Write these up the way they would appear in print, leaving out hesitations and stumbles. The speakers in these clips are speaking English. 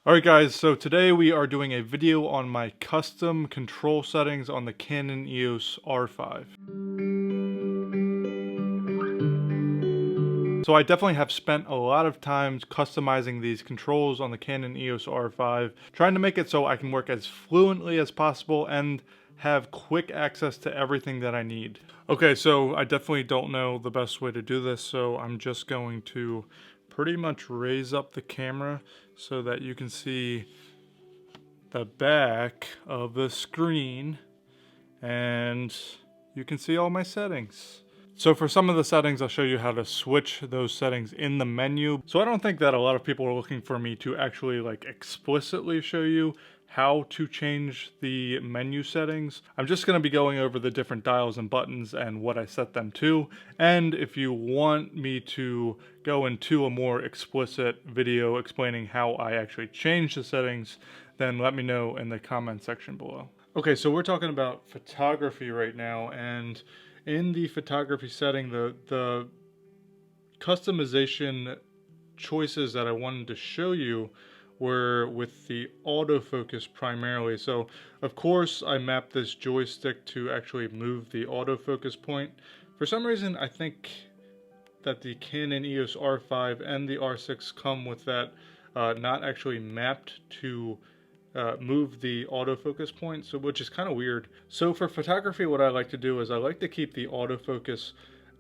Alright guys, so today we are doing a video on my custom control settings on the Canon EOS R5. So I definitely have spent a lot of time customizing these controls on the Canon EOS R5, trying to make it so I can work as fluently as possible and have quick access to everything that I need. Okay, so I definitely don't know the best way to do this, so I'm just going to pretty much raise up the camera so that you can see the back of the screen and you can see all my settings. So for some of the settings, I'll show you how to switch those settings in the menu. So I don't think that a lot of people are looking for me to actually explicitly show you how to change the menu settings. I'm just going to be going over the different dials and buttons and what I set them to. And if you want me to go into a more explicit video explaining how I actually change the settings, then let me know in the comment section below. Okay, so we're talking about photography right now, and in the photography setting, the customization choices that I wanted to show you were with the autofocus primarily. So of course I mapped this joystick to actually move the autofocus point. For some reason I think that the Canon EOS R5 and the R6 come with that not actually mapped to move the autofocus point, so which is kind of weird. So for photography, what I like to do is I like to keep the autofocus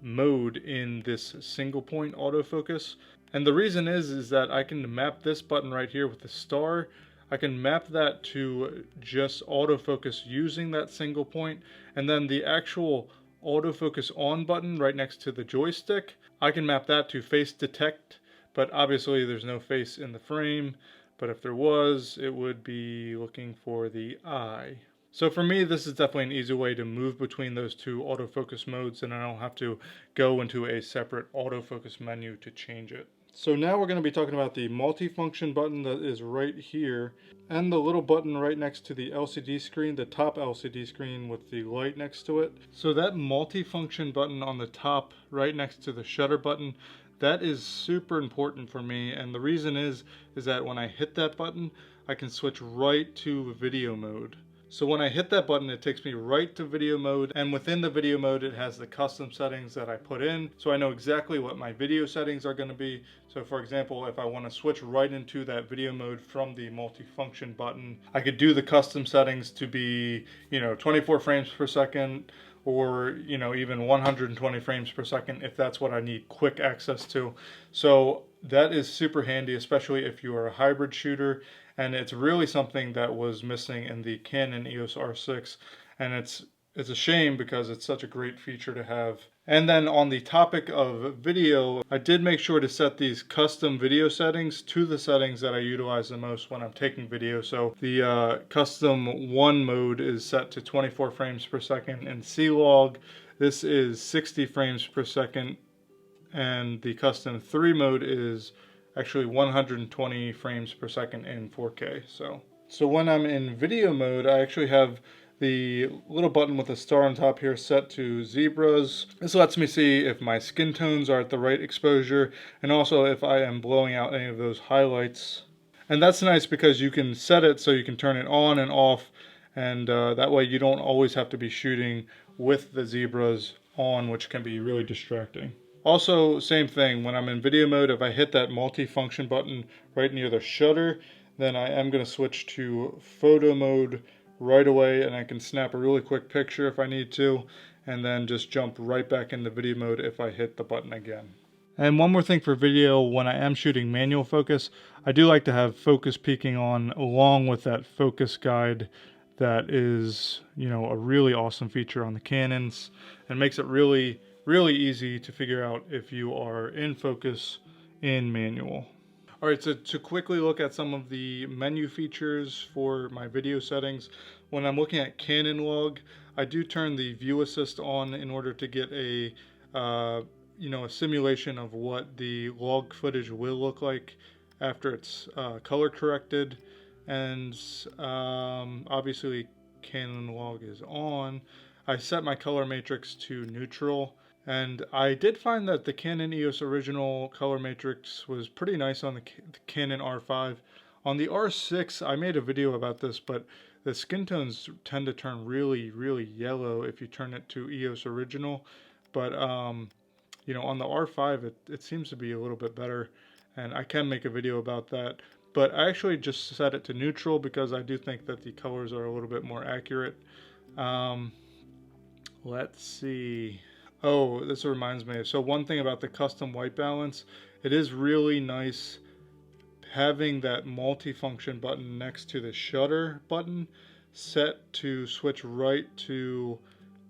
mode in this single point autofocus. And the reason is that I can map this button right here with the star. I can map that to just autofocus using that single point, and then the actual autofocus on button right next to the joystick, I can map that to face detect, but obviously there's no face in the frame. But if there was, it would be looking for the eye. So for me, this is definitely an easy way to move between those two autofocus modes, and I don't have to go into a separate autofocus menu to change it. So now we're going to be talking about the multifunction button that is right here, and the little button right next to the LCD screen, the top LCD screen with the light next to it. So that multifunction button on the top right next to the shutter button, that is super important for me, and the reason is that when I hit that button, I can switch right to video mode. So when I hit that button, it takes me right to video mode, and within the video mode, it has the custom settings that I put in, so I know exactly what my video settings are going to be. So for example, if I want to switch right into that video mode from the multifunction button, I could do the custom settings to be, 24 frames per second, or even 120 frames per second if that's what I need quick access to. So that is super handy, especially if you are a hybrid shooter, and it's really something that was missing in the Canon EOS R6, and it's a shame because it's such a great feature to have. And then on the topic of video, I did make sure to set these custom video settings to the settings that I utilize the most when I'm taking video. So the custom 1 mode is set to 24 frames per second in C-Log. This is 60 frames per second. And the custom 3 mode is actually 120 frames per second in 4K. So when I'm in video mode, I actually have the little button with a star on top here set to zebras. This lets me see if my skin tones are at the right exposure, and also if I am blowing out any of those highlights. And that's nice because you can set it so you can turn it on and off, and that way you don't always have to be shooting with the zebras on, which can be really distracting. Also, same thing, when I'm in video mode, if I hit that multifunction button right near the shutter, then I am going to switch to photo mode right away, and I can snap a really quick picture if I need to, and then just jump right back into video mode if I hit the button again. And one more thing for video, when I am shooting manual focus, I do like to have focus peaking on along with that focus guide that is, a really awesome feature on the Canons, and makes it really easy to figure out if you are in focus in manual. Alright, so to quickly look at some of the menu features for my video settings, when I'm looking at Canon log, I do turn the view assist on in order to get a simulation of what the log footage will look like after it's color corrected. And obviously Canon log is on. I set my color matrix to neutral. And I did find that the Canon EOS original color matrix was pretty nice on the Canon R5. On the R6, I made a video about this, but the skin tones tend to turn really, really yellow if you turn it to EOS Original. But, you know, on the R5, it seems to be a little bit better, and I can make a video about that. But I actually just set it to neutral because I do think that the colors are a little bit more accurate. Let's see. Oh, this reminds me. So one thing about the custom white balance, it is really nice having that multifunction button next to the shutter button set to switch right to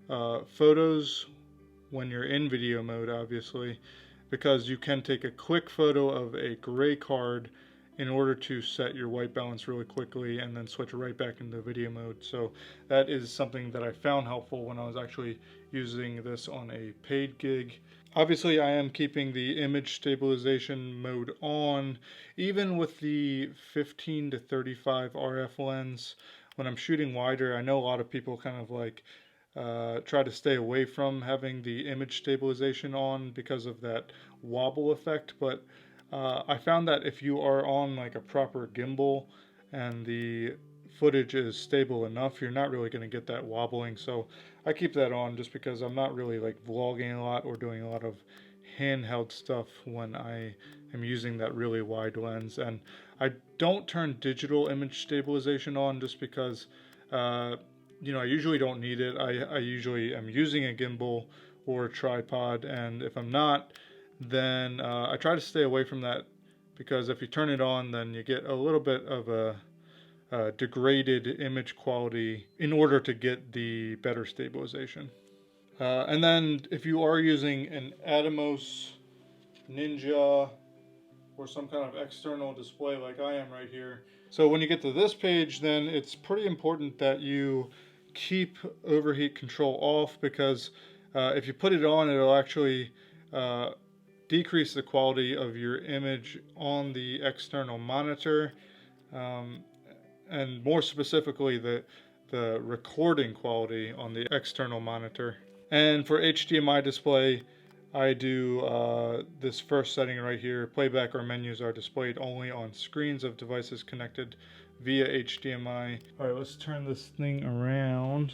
photos when you're in video mode, obviously, because you can take a quick photo of a gray card in order to set your white balance really quickly and then switch right back into video mode. So that is something that I found helpful when I was actually using this on a paid gig. Obviously, I am keeping the image stabilization mode on, even with the 15 to 35 RF lens. When I'm shooting wider, I know a lot of people kind of like try to stay away from having the image stabilization on because of that wobble effect, but I found that if you are on like a proper gimbal and the footage is stable enough, you're not really going to get that wobbling. So I keep that on just because I'm not really like vlogging a lot or doing a lot of handheld stuff when I am using that really wide lens. And I don't turn digital image stabilization on just because you know, I usually don't need it. I usually am using a gimbal or a tripod, and if I'm not, then I try to stay away from that, because if you turn it on, then you get a little bit of a degraded image quality in order to get the better stabilization. And then if you are using an Atomos Ninja or some kind of external display like I am right here, so when you get to this page, then it's pretty important that you keep overheat control off, because if you put it on, it'll actually decrease the quality of your image on the external monitor, and more specifically the recording quality on the external monitor. And for HDMI display, I do this first setting right here. Playback or menus are displayed only on screens of devices connected via HDMI. All right, let's turn this thing around.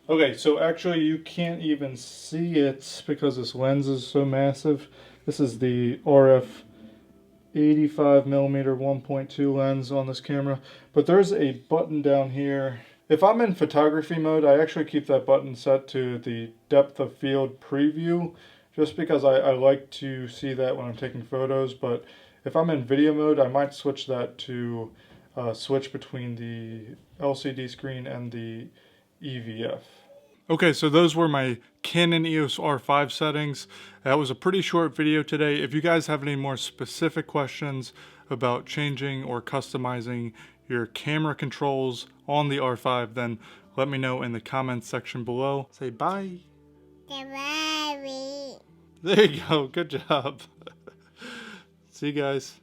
Okay, so actually you can't even see it because this lens is so massive. This is the RF 85mm 1.2 lens on this camera, but there's a button down here. If I'm in photography mode, I actually keep that button set to the depth of field preview, just because I like to see that when I'm taking photos. But if I'm in video mode, I might switch that to switch between the LCD screen and the EVF. Okay, so those were my Canon EOS R5 settings. That was a pretty short video today. If you guys have any more specific questions about changing or customizing your camera controls on the R5, then let me know in the comments section below. Say bye. Bye. There you go. Good job. See you guys.